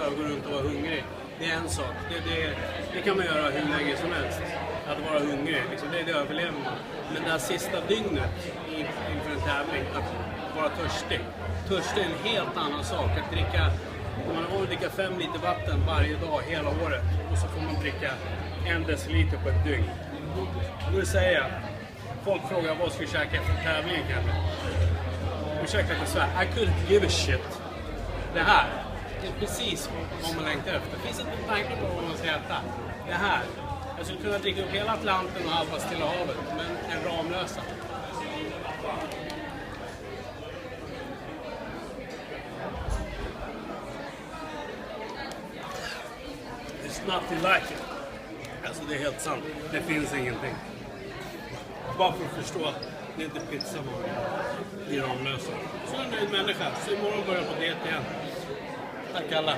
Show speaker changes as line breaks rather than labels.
och gå runt och vara hungrig. Det är en sak. Det kan man göra hur länge som helst. Att vara hungrig, liksom, det överlever man. Men det här sista dygnet inför en tävling, att vara törstig. Törstig är en helt annan sak. Att dricka, man har att dricka 5 liter vatten varje dag hela året. Och så får man dricka 1 deciliter på ett dygn. Nu säger jag, folk frågar vad ska vi käka efter tävlingen kanske. Ursäkta att jag svär, I couldn't give a shit. Det här, det är precis vad man längtar efter. Det finns inte en tanke på vad man ska äta. Det här, jag skulle kunna dricka upp hela Atlanten och halva Stilla havet, men en Ramlösa. It's nothing like it. Alltså det är helt sant. Det finns ingenting. Bara för att förstå att det är inte pizza man i Ramlösa. Så är en nöjd människa. Så imorgon börjar jag på diet igen. Tack alla.